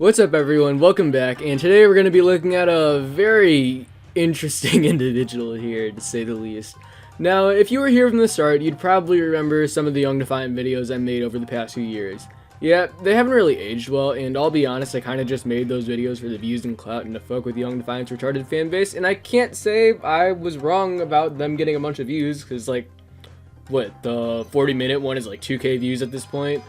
What's up everyone, welcome back, and today we're going to be looking at a very interesting individual here, to say the least. Now, if you were here from the start, you'd probably remember some of the YoungDefiant videos I made over the past few years. Yeah, they haven't really aged well, and I'll be honest, I kind of just made those videos for the views and clout and to fuck with YoungDefiant's retarded fanbase, and I can't say I was wrong about them getting a bunch of views, because like, what, the 40-minute one is like 2k views at this point?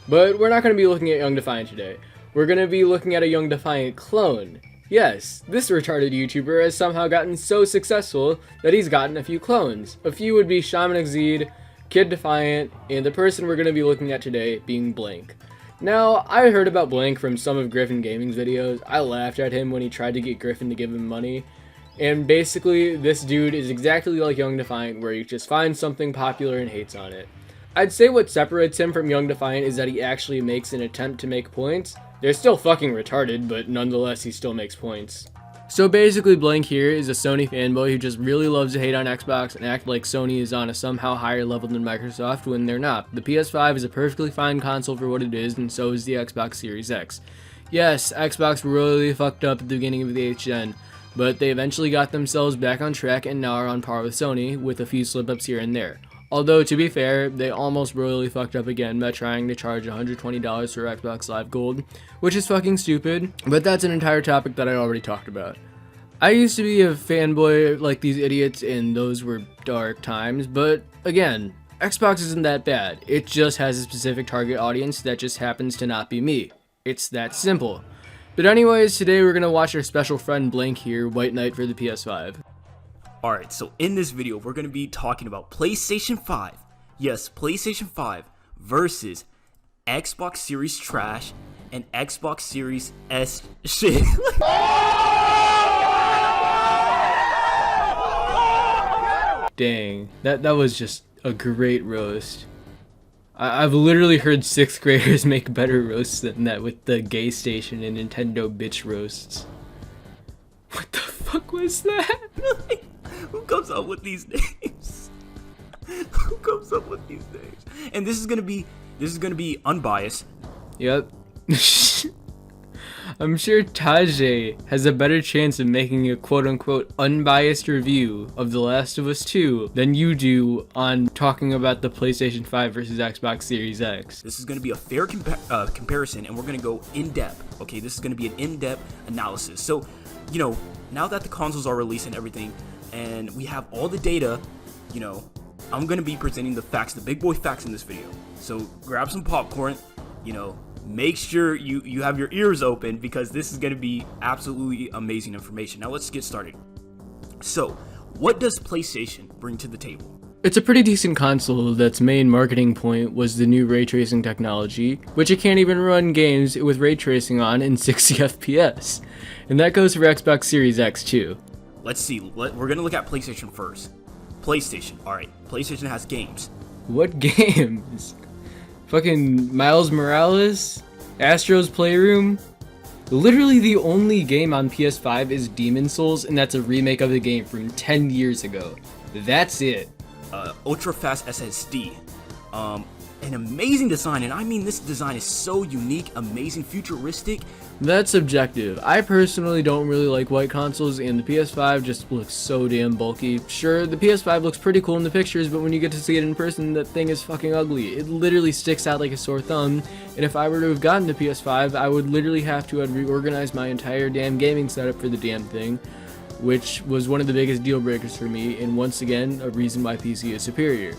But we're not going to be looking at YoungDefiant today. We're going to be looking at a YoungDefiant clone. Yes, this retarded YouTuber has somehow gotten so successful that he's gotten a few clones. A few would be Shaman Exceed, Kid Defiant, and the person we're going to be looking at today being Blank. Now, I heard about Blank from some of Griffin Gaming's videos. I laughed at him when he tried to get Griffin to give him money. And basically, this dude is exactly like YoungDefiant, where he just finds something popular and hates on it. I'd say what separates him from YoungDefiant is that he actually makes an attempt to make points. They're still fucking retarded, but nonetheless he still makes points. So basically Blank here is a Sony fanboy who just really loves to hate on Xbox and act like Sony is on a somehow higher level than Microsoft when they're not. The PS5 is a perfectly fine console for what it is, and so is the Xbox Series X. Yes, Xbox really fucked up at the beginning of the H-Gen, but they eventually got themselves back on track and now are on par with Sony, with a few slip-ups here and there. Although, to be fair, they almost royally fucked up again by trying to charge $120 for Xbox Live Gold, which is fucking stupid, but that's an entire topic that I already talked about. I used to be a fanboy like these idiots, and those were dark times, but again, Xbox isn't that bad. It just has a specific target audience that just happens to not be me. It's that simple. But anyways, today we're gonna watch our special friend Blank here, White Knight for the PS5. Alright, so in this video, we're going to be talking about PlayStation 5. Yes, PlayStation 5 versus Xbox Series trash and Xbox Series S shit. Dang, that was just a great roast. I've literally heard 6th graders make better roasts than that with the Gay Station and Nintendo bitch roasts. What the fuck was that? Who comes up with these names? Who comes up with these names? And this is gonna be unbiased. Yep. I'm sure Tajay has a better chance of making a quote-unquote unbiased review of The Last of Us 2 than you do on talking about the PlayStation 5 versus Xbox Series X. This is going to be a fair comparison, and we're going to go in-depth. Okay, this is going to be an in-depth analysis. So, you know, now that the consoles are released and everything, and we have all the data, you know, I'm going to be presenting the facts, the big boy facts in this video. So grab some popcorn, you know, make sure you have your ears open because this is going to be absolutely amazing information. Now let's get started. So, what does PlayStation bring to the table? It's a pretty decent console that's main marketing point was the new ray tracing technology, which it can't even run games with ray tracing on in 60 FPS. And that goes for Xbox Series X too. Let's see, we're going to look at PlayStation first. PlayStation, alright, PlayStation has games. What games? Fucking Miles Morales? Astro's Playroom? Literally the only game on PS5 is Demon's Souls, and that's a remake of the game from 10 years ago. That's it. Ultra fast SSD. An amazing design, and I mean this design is so unique, amazing, futuristic. That's subjective. I personally don't really like white consoles, and the PS5 just looks so damn bulky. Sure, the PS5 looks pretty cool in the pictures, but when you get to see it in person, that thing is fucking ugly. It literally sticks out like a sore thumb, and if I were to have gotten the PS5, I would literally have to have reorganized my entire damn gaming setup for the damn thing, which was one of the biggest deal breakers for me, and once again, a reason why PC is superior.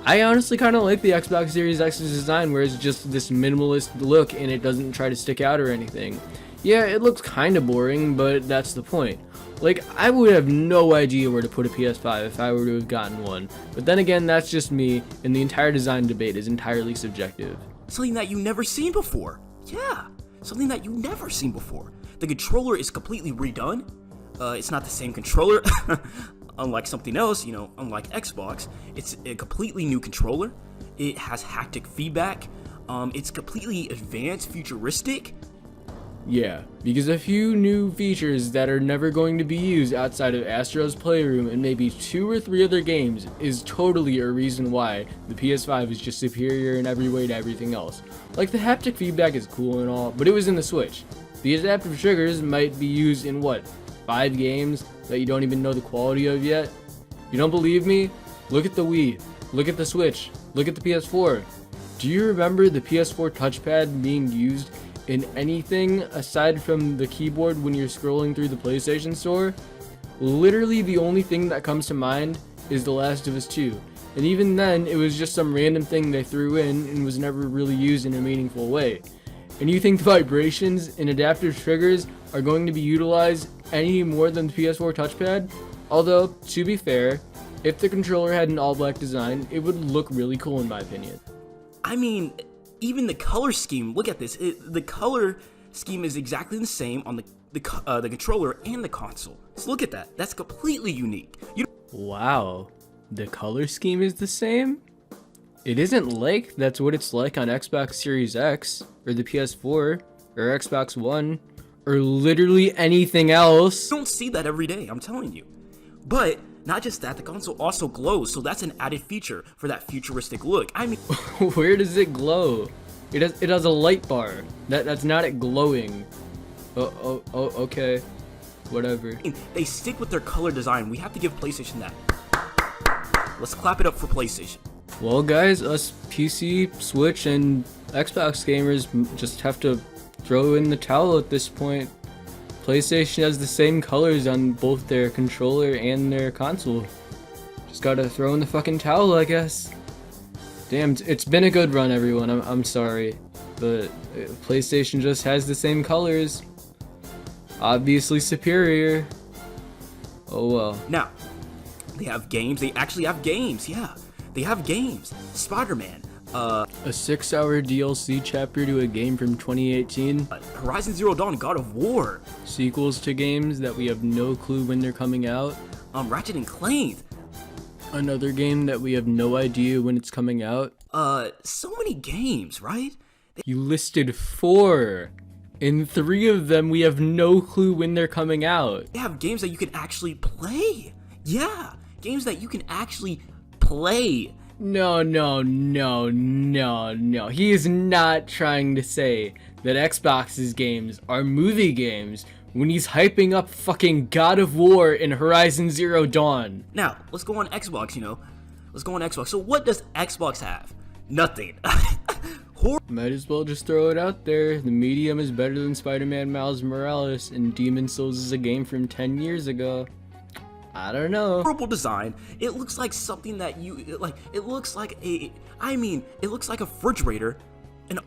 I honestly kind of like the Xbox Series X's design where it's just this minimalist look and it doesn't try to stick out or anything. Yeah, it looks kind of boring, but that's the point. Like, I would have no idea where to put a PS5 if I were to have gotten one. But then again, that's just me, and the entire design debate is entirely subjective. Something that you've never seen before. Yeah, something that you've never seen before. The controller is completely redone. It's not the same controller. Unlike something else, you know, unlike Xbox, it's a completely new controller. It has haptic feedback. It's completely advanced, futuristic. Yeah, because a few new features that are never going to be used outside of Astro's Playroom and maybe 2 or 3 other games is totally a reason why the PS5 is just superior in every way to everything else. Like, the haptic feedback is cool and all, but it was in the Switch. The adaptive triggers might be used in what, 5 games that you don't even know the quality of yet? You don't believe me? Look at the Wii, look at the Switch, look at the PS4. Do you remember the PS4 touchpad being used in anything aside from the keyboard when you're scrolling through the PlayStation Store? Literally the only thing that comes to mind is The Last of Us 2. And even then, it was just some random thing they threw in and was never really used in a meaningful way. And you think vibrations and adaptive triggers are going to be utilized any more than the PS4 touchpad? Although, to be fair, if the controller had an all-black design, it would look really cool in my opinion. I mean, even the color scheme, look at this. The color scheme is exactly the same on the controller and the console. So look at that. That's completely unique. Wow, the color scheme is the same? It isn't like that's what it's like on Xbox Series X, or the PS4, or Xbox One, or literally anything else. You don't see that every day, I'm telling you. But not just that, the console also glows, so that's an added feature for that futuristic look. I mean, where does it glow? It has a light bar. That's not it glowing. Oh, okay. Whatever. They stick with their color design. We have to give PlayStation that. Let's clap it up for PlayStation. Well, guys, us PC, Switch, and Xbox gamers just have to throw in the towel at this point. PlayStation has the same colors on both their controller and their console. Just gotta throw in the fucking towel, I guess. Damn, it's been a good run, everyone. I'm sorry, but PlayStation just has the same colors. Obviously superior. Oh well. Now, they have games. They actually have games. Yeah, they have games. Spider-Man. A 6-hour DLC chapter to a game from 2018. Horizon Zero Dawn, God of War. Sequels to games that we have no clue when they're coming out. Ratchet and Clank. Another game that we have no idea when it's coming out. So many games, right? You listed 4. In 3 of them, we have no clue when they're coming out. They have games that you can actually play. Yeah, games that you can actually play. No. He is not trying to say that Xbox's games are movie games when he's hyping up fucking God of War and Horizon Zero Dawn. Now, let's go on Xbox, Let's go on Xbox. So what does Xbox have? Nothing. Might as well just throw it out there. The medium is better than Spider-Man Miles Morales, and Demon's Souls is a game from 10 years ago. I don't know. Horrible design. It looks like something that it looks like it looks like a refrigerator.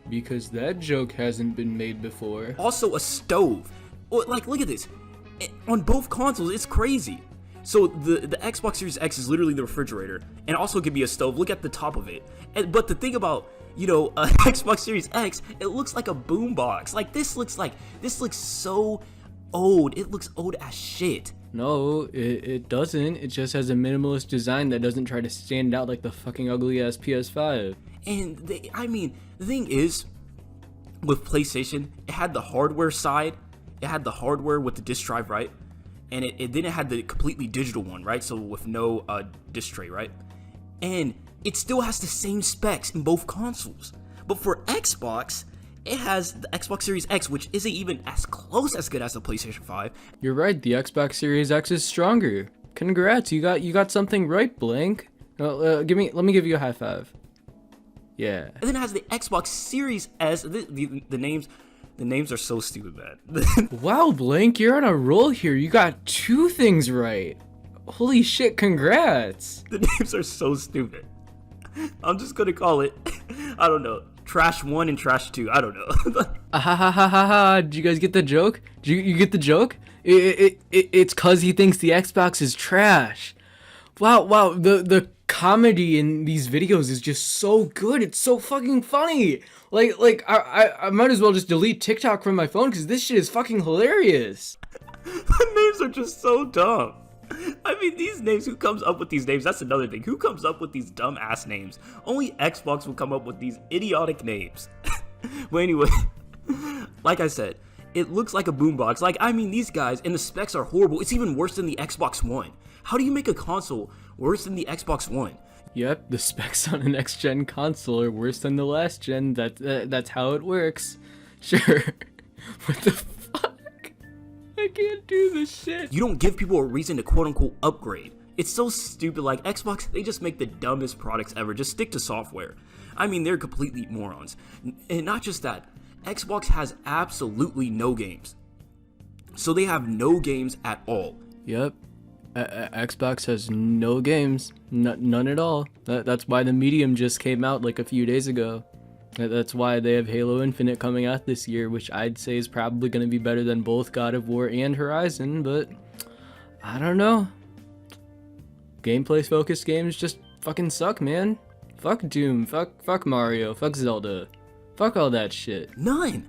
Because that joke hasn't been made before. Also a stove. Like, look at this. On both consoles, it's crazy. So the Xbox Series X is literally the refrigerator, and also could be a stove. Look at the top of it. But the thing about Xbox Series X, it looks like a boombox. Like this looks so old. It looks old as shit. No, it doesn't. It just has a minimalist design that doesn't try to stand out like the fucking ugly ass PS5. And the thing is, with PlayStation, it had the hardware side. It had the hardware with the disc drive, right? And then it had the completely digital one, right? So with no disc tray, right? And it still has the same specs in both consoles. But for Xbox, it has the Xbox Series X, which isn't even as close as good as the PlayStation 5. You're right, the Xbox Series X is stronger. Congrats, you got something right, Blank. Let me give you a high five. Yeah. And then it has the Xbox Series S. The names are so stupid, man. Wow, Blank, you're on a roll here. You got 2 things right. Holy shit, congrats. The names are so stupid. I'm just gonna call it, I don't know, Trash 1 and Trash 2. I don't know. Did you guys get the joke? Did you get the joke? It's cause he thinks the Xbox is trash. Wow, the comedy in these videos is just so good. It's so fucking funny. Like I might as well just delete TikTok from my phone because this shit is fucking hilarious. The names are just so dumb. I mean, these names, who comes up with these names? That's another thing. Who comes up with these dumb ass names? Only Xbox will come up with these idiotic names. But anyway, like I said, it looks like a boombox. Like, I mean, these guys, and the specs are horrible. It's even worse than the Xbox One. How do you make a console worse than the Xbox One? Yep, the specs on a next-gen console are worse than the last gen. That's how it works. Sure. What the can't do this shit. You don't give people a reason to quote-unquote upgrade. It's so stupid. Like, Xbox, they just make the dumbest products ever. Just stick to software. I mean, they're complete morons. And not just that, Xbox has absolutely no games. So they have no games at all. Yep. Xbox has no games. None at all. That's why the Medium just came out like a few days ago. That's why they have Halo Infinite coming out this year, which I'd say is probably going to be better than both God of War and Horizon, but I don't know. Gameplay focused games just fucking suck, man. Fuck Doom, fuck Mario, fuck Zelda. Fuck all that shit. None.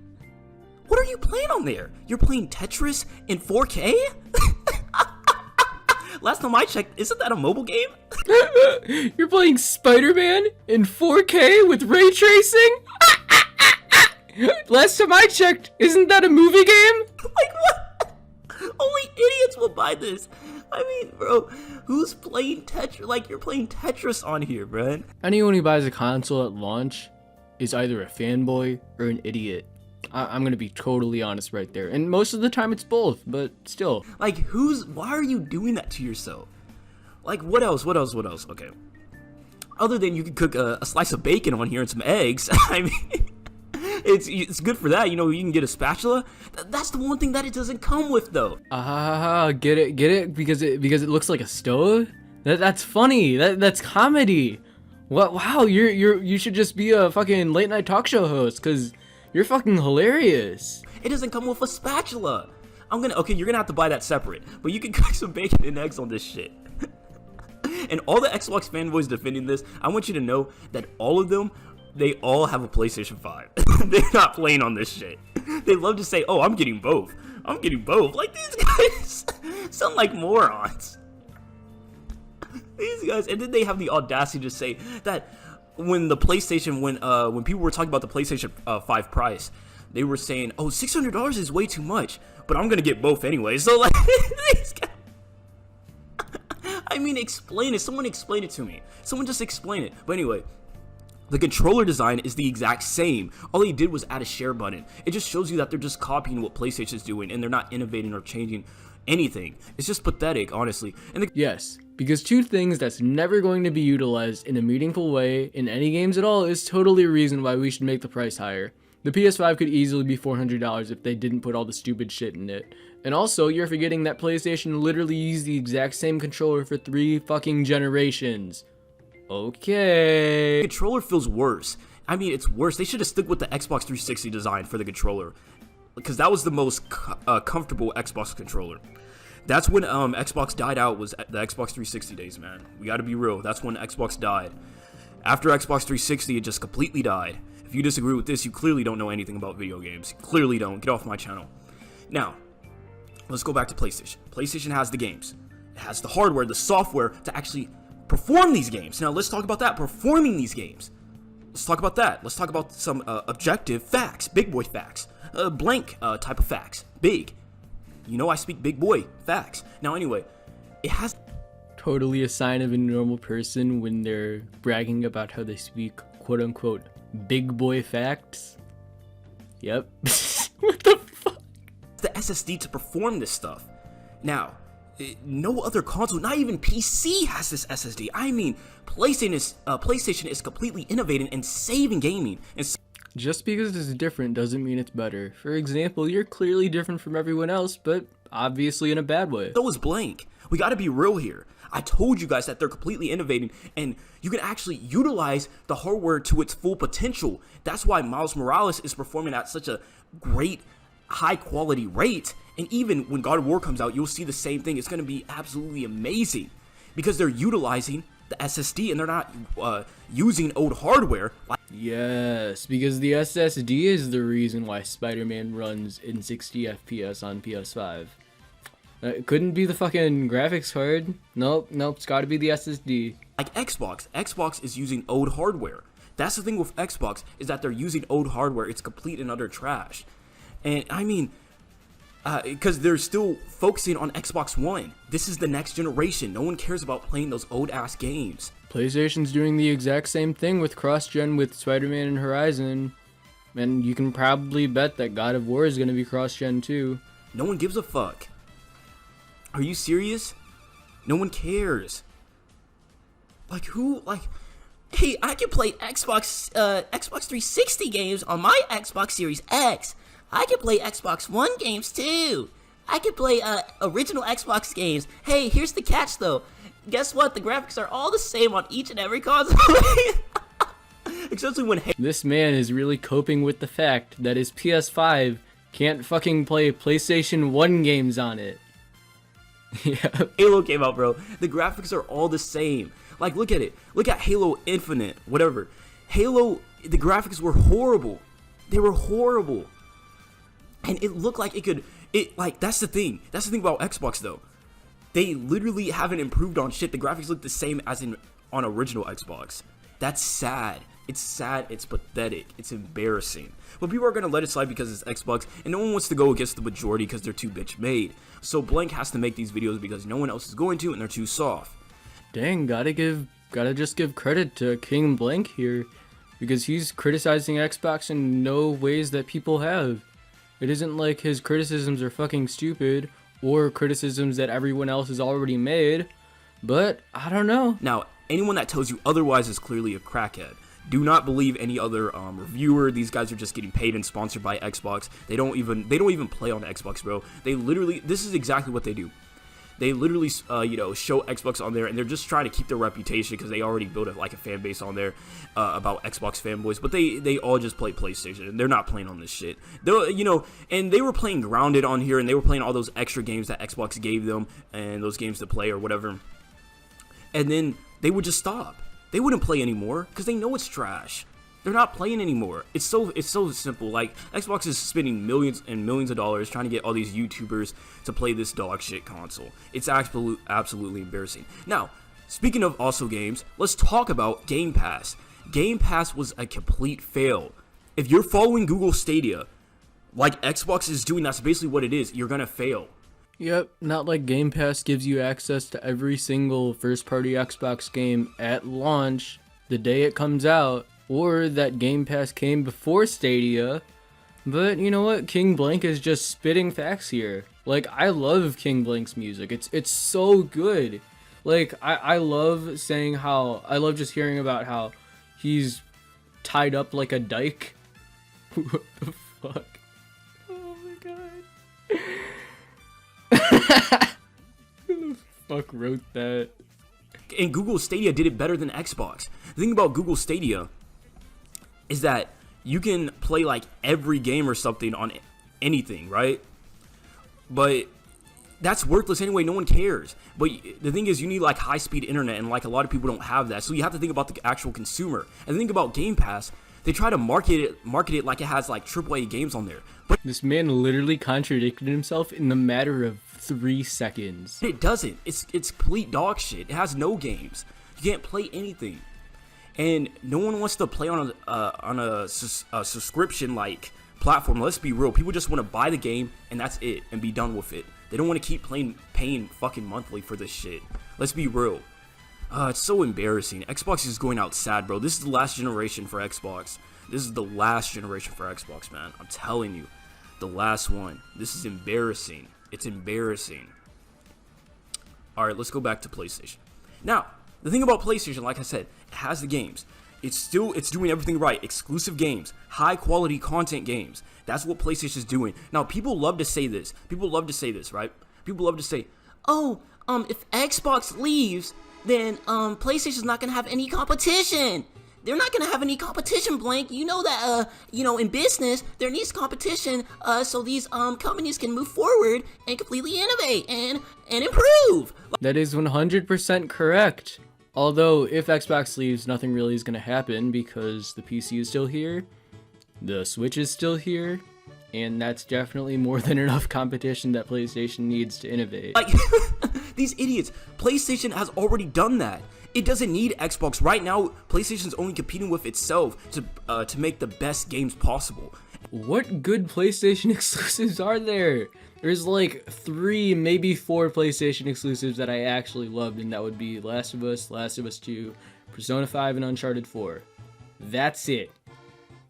What are you playing on there? You're playing Tetris in 4K? Last time I checked, isn't that a mobile game? You're playing Spider-Man in 4K with ray tracing? Last time I checked, isn't that a movie game? Like, what? Only idiots will buy this. I mean, bro, who's playing Tetris? Like, you're playing Tetris on here, bro. Anyone who buys a console at launch is either a fanboy or an idiot. I'm gonna be totally honest right there. And most of the time it's both, but still. Like, why are you doing that to yourself? Like, what else? Okay. Other than you can cook a slice of bacon on here and some eggs, I mean, it's good for that. You know, you can get a spatula. That's the one thing that it doesn't come with, though. Get it? Because it looks like a stove? That's funny. That's comedy. What? Wow, you should just be a fucking late night talk show host, cause you're fucking hilarious. It doesn't come with a spatula. You're gonna have to buy that separate, but you can cook some bacon and eggs on this shit. And all the Xbox fanboys defending this, I want you to know that all of them, they all have a PlayStation 5. They're not playing on this shit. They love to say, oh, I'm getting both. Like, these guys sound like morons. These guys, and then they have the audacity to say that when the PlayStation, when people were talking about the PlayStation 5 price, they were saying, oh, $600 is way too much, but I'm gonna get both anyway. So, like, these guys, I mean, explain it. Someone explain it to me. Someone just explain it. But anyway, the controller design is the exact same. All he did was add a share button. It just shows you that they're just copying what PlayStation's doing, and they're not innovating or changing anything. It's just pathetic, honestly. And yes, because two things that's never going to be utilized in a meaningful way in any games at all is totally a reason why we should make the price higher. The PS5 could easily be $400 if they didn't put all the stupid shit in it. And also, you're forgetting that PlayStation literally used the exact same controller for 3 fucking generations. Okay. The controller feels worse. I mean, it's worse. They should have stuck with the Xbox 360 design for the controller, because that was the most comfortable Xbox controller. That's when Xbox died out, was the Xbox 360 days, man. We gotta be real. That's when Xbox died. After Xbox 360, it just completely died. If you disagree with this, you clearly don't know anything about video games. You clearly don't. Get off my channel. Now, let's go back to PlayStation. PlayStation has the games. It has the hardware, the software to actually perform these games. Now, let's talk about that, performing these games. Let's talk about that. Let's talk about some objective facts, big boy facts, blank type of facts, big. You know I speak big boy facts. Now, anyway, it has... Totally a sign of a normal person when they're bragging about how they speak quote-unquote big boy facts. Yep. What the fuck? The SSD to perform this stuff. Now, no other console, not even PC, has this SSD. I mean, PlayStation is completely innovating and saving gaming. And just because it's different doesn't mean it's better. For example, you're clearly different from everyone else, but obviously in a bad way. So is Blank. We gotta be real here. I told you guys that they're completely innovating, and you can actually utilize the hardware to its full potential. That's why Miles Morales is performing at such a great, high quality rate. And even when God of War comes out, you'll see the same thing. It's gonna be absolutely amazing because they're utilizing the SSD and they're not using old hardware. Yes, because the SSD is the reason why Spider-Man runs in 60 FPS on PS5. It couldn't be the fucking graphics card. Nope, it's gotta be the SSD. Like Xbox is using old hardware. That's the thing with Xbox, is that they're using old hardware. It's complete and utter trash. And I mean, because they're still focusing on Xbox One. This is the next generation. No one cares about playing those old ass games. PlayStation's doing the exact same thing with cross-gen with Spider-Man and Horizon. And you can probably bet that God of War is gonna be cross-gen too. No one gives a fuck. Are you serious? No one cares. Like who? Like, hey, I can play Xbox 360 games on my Xbox Series X. I can play Xbox One games too. I can play original Xbox games. Hey, here's the catch though. Guess what? The graphics are all the same on each and every console. Especially when this man is really coping with the fact that his PS5 can't fucking play PlayStation 1 games on it. Yeah. Halo came out, bro. The graphics are all the same. Like, look at it. Look at Halo Infinite, whatever. Halo, the graphics were horrible. They were horrible. And it looked like that's the thing. That's the thing about Xbox, though. They literally haven't improved on shit. The graphics look the same as on original Xbox. That's sad. It's sad. It's pathetic. It's embarrassing. But people are going to let it slide because it's Xbox, and no one wants to go against the majority because they're too bitch made. So Blank has to make these videos because no one else is going to, and they're too soft. Dang, gotta just give credit to King Blank here, because he's criticizing Xbox in no ways that people have. It isn't like his criticisms are fucking stupid, or criticisms that everyone else has already made, but I don't know. Now, anyone that tells you otherwise is clearly a crackhead. Do not believe any other reviewer. These guys are just getting paid and sponsored by Xbox. They don't even play on the Xbox, bro. They literally, this is exactly what they do. They literally, show Xbox on there, and they're just trying to keep their reputation because they already built a fan base on there about Xbox fanboys. But they all just play PlayStation, and they're not playing on this shit. And they were playing Grounded on here, and they were playing all those extra games that Xbox gave them, and those games to play or whatever. And then they would just stop. They wouldn't play anymore because they know it's trash. They're not playing anymore. It's so simple. Like, Xbox is spending millions and millions of dollars trying to get all these YouTubers to play this dog shit console. It's absolutely embarrassing. Now, speaking of also games, let's talk about Game Pass. Game Pass was a complete fail. If you're following Google Stadia, like Xbox is doing, that's basically what it is. You're gonna fail. Yep, not like Game Pass gives you access to every single first-party Xbox game at launch the day it comes out, or that Game Pass came before Stadia. But you know what? King Blank is just spitting facts here. Like, I love King Blank's music. It's so good. Like, I love saying how, I love just hearing about how he's tied up like a dyke. What the fuck? Oh my god. Who the fuck wrote that? And Google Stadia did it better than Xbox. The thing about Google Stadia is that you can play like every game or something on anything, right? But that's worthless anyway. No one cares. But the thing is, you need like high-speed internet, and like a lot of people don't have that. So you have to think about the actual consumer. And think about Game Pass. They try to market it like it has like AAA games on there. But this man literally contradicted himself in the matter of 3 seconds. It doesn't. It's complete dog shit. It has no games. You can't play anything. And no one wants to play on a subscription like platform. Let's be real. People just want to buy the game and that's it and be done with it. They don't want to keep paying fucking monthly for this shit. Let's be real. It's so embarrassing. Xbox is going out sad, bro. This is the last generation for Xbox. This is the last generation for Xbox, man. I'm telling you. The last one. This is embarrassing. It's embarrassing. Alright, let's go back to PlayStation. Now, the thing about PlayStation, like I said, it has the games. It's doing everything right. Exclusive games. High quality content games. That's what PlayStation is doing. Now, people love to say this. People love to say this, right? People love to say, oh, if Xbox leaves, then PlayStation's not gonna have any competition. They're not gonna have any competition, Blank. You know that in business there needs competition so these companies can move forward and completely innovate and improve. That is 100% correct. Although if Xbox leaves, nothing really is gonna happen because the PC is still here, the Switch is still here, and that's definitely more than enough competition that PlayStation needs to innovate. Like, these idiots, PlayStation has already done that. It doesn't need Xbox. Right now, PlayStation's only competing with itself to make the best games possible. What good PlayStation exclusives are there? There's like 3, maybe 4 PlayStation exclusives that I actually loved, and that would be Last of Us 2, Persona 5, and Uncharted 4. That's it.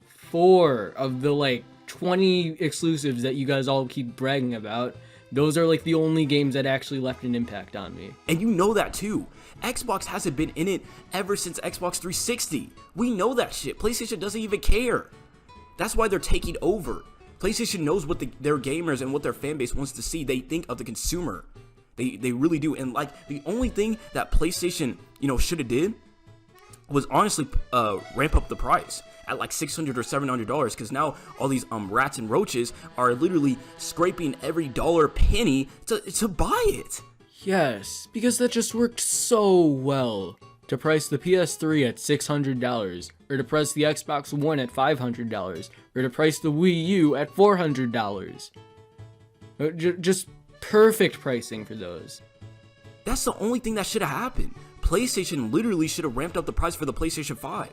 4 of the like 20 exclusives that you guys all keep bragging about. Those are like the only games that actually left an impact on me. And you know that too. Xbox hasn't been in it ever since Xbox 360. We know that shit. PlayStation doesn't even care. That's why they're taking over. PlayStation knows what their gamers and what their fan base wants to see. They think of the consumer. They really do. And like the only thing that PlayStation, should have did was honestly ramp up the price at like $600 or $700, because now all these rats and roaches are literally scraping every dollar penny to buy it. Yes, because that just worked so well. To price the PS3 at $600, or to price the Xbox One at $500, or to price the Wii U at $400. Just perfect pricing for those. That's the only thing that should have happened. PlayStation literally should have ramped up the price for the PlayStation 5.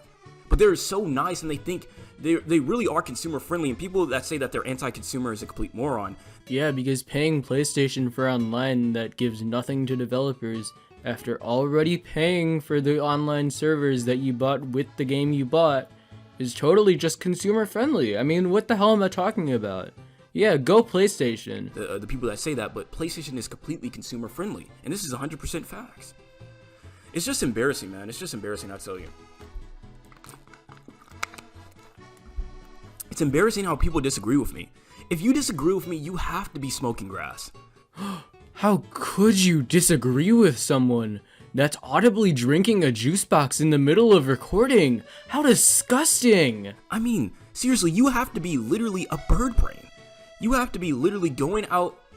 But they're so nice, and they think they really are consumer friendly, and people that say that they're anti-consumer is a complete moron. Yeah, because paying PlayStation for online that gives nothing to developers after already paying for the online servers that you bought with the game you bought is totally just consumer friendly. I mean, what the hell am I talking about? Yeah, go PlayStation. The people that say that, but PlayStation is completely consumer friendly, and this is 100% facts. It's just embarrassing, man. It's just embarrassing, I tell you. It's embarrassing how people disagree with me. If you disagree with me, you have to be smoking grass. How could you disagree with someone that's audibly drinking a juice box in the middle of recording? How disgusting! I mean, seriously, you have to be literally a bird brain. You have to be literally going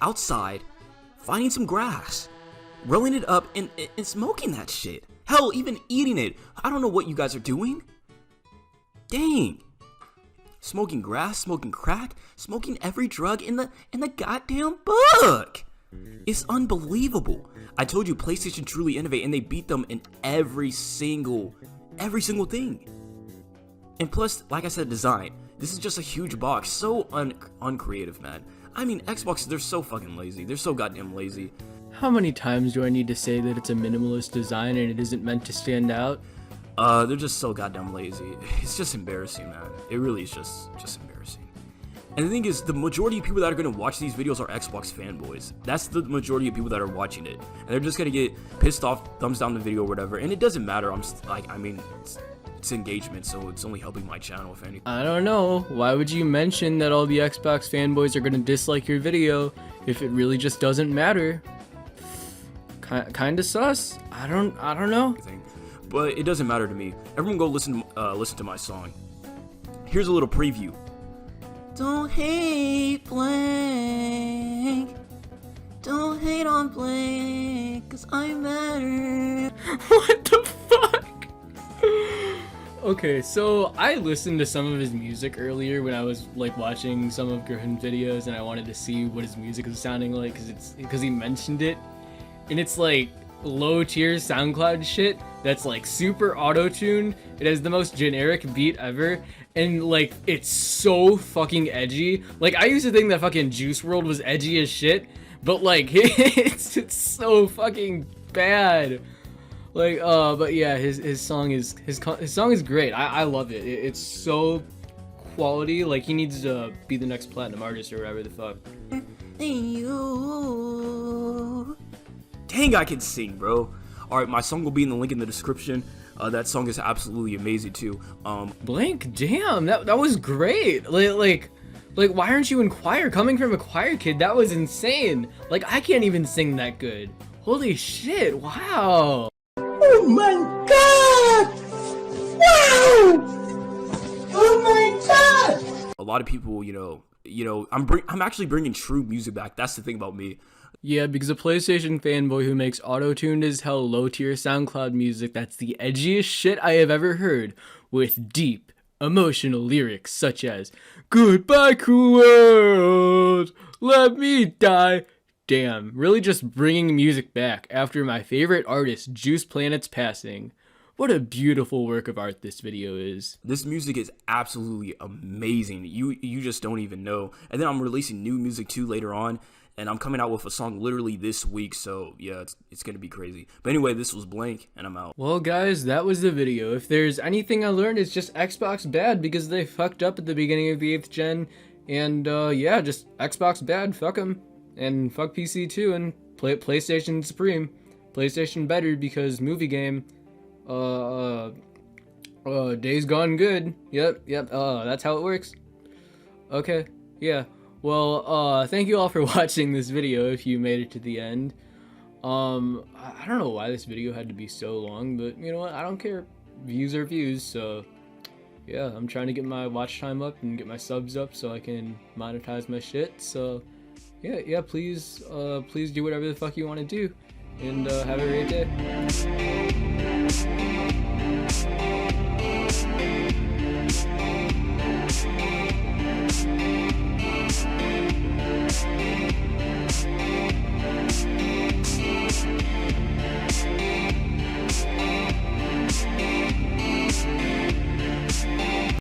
outside, finding some grass, rolling it up, and smoking that shit. Hell, even eating it. I don't know what you guys are doing. Dang. Smoking grass, smoking crack, smoking every drug in the goddamn book. It's unbelievable. I told you PlayStation truly innovate, and they beat them in every single thing. And plus, like I said, design. This is just a huge box, so uncreative, man. I mean, Xbox, they're so fucking lazy. They're so goddamn lazy. How many times do I need to say that it's a minimalist design and it isn't meant to stand out? They're just so goddamn lazy. It's just embarrassing, man. It really is just embarrassing. And the thing is, the majority of people that are going to watch these videos are Xbox fanboys. That's the majority of people that are watching it. And they're just going to get pissed off, thumbs down the video or whatever. And it doesn't matter. It's engagement, so it's only helping my channel, if anything. I don't know. Why would you mention that all the Xbox fanboys are going to dislike your video if it really just doesn't matter? Kinda sus. I don't know. But it doesn't matter to me. Everyone go listen to my song. Here's a little preview. Don't hate Blank. Don't hate on Blank, 'cause I'm better. What the fuck? Okay, so I listened to some of his music earlier when I was like watching some of Griffin videos, and I wanted to see what his music was sounding like because he mentioned it, and it's like low tier SoundCloud shit that's like super auto-tuned. It has the most generic beat ever, and like it's so fucking edgy. Like I used to think that fucking Juice WRLD was edgy as shit, but like it's so fucking bad. Like but yeah, his song is great. I love it. It's so quality. Like he needs to be the next platinum artist or whatever the fuck. Dang, I can sing, bro. Alright, my song will be in the link in the description. That song is absolutely amazing too. Blank, damn, that was great. Like why aren't you in choir? Coming from a choir kid, that was insane. Like I can't even sing that good. Holy shit, wow. Oh my god! Wow! Oh my god! A lot of people, I'm actually bringing true music back. That's the thing about me. Yeah, because a PlayStation fanboy who makes auto-tuned as hell low-tier SoundCloud music that's the edgiest shit I have ever heard, with deep, emotional lyrics such as, "Goodbye cruel world, let me die." Damn, really just bringing music back after my favorite artist, Juice Planet's passing. What a beautiful work of art this video is. This music is absolutely amazing. You just don't even know. And then I'm releasing new music too later on, and I'm coming out with a song literally this week, so yeah, it's gonna be crazy. But anyway, this was Blank, and I'm out. Well guys, that was the video. If there's anything I learned, it's just Xbox bad because they fucked up at the beginning of the 8th gen, and yeah, just Xbox bad, fuck 'em. And fuck PC too, and PlayStation Supreme. PlayStation better because movie game. Days Gone Good. Yep. That's how it works. Okay. Yeah. Well, thank you all for watching this video if you made it to the end. I don't know why this video had to be so long, but you know what? I don't care. Views are views, so yeah, I'm trying to get my watch time up and get my subs up so I can monetize my shit. So yeah, please do whatever the fuck you want to do, and have a great day.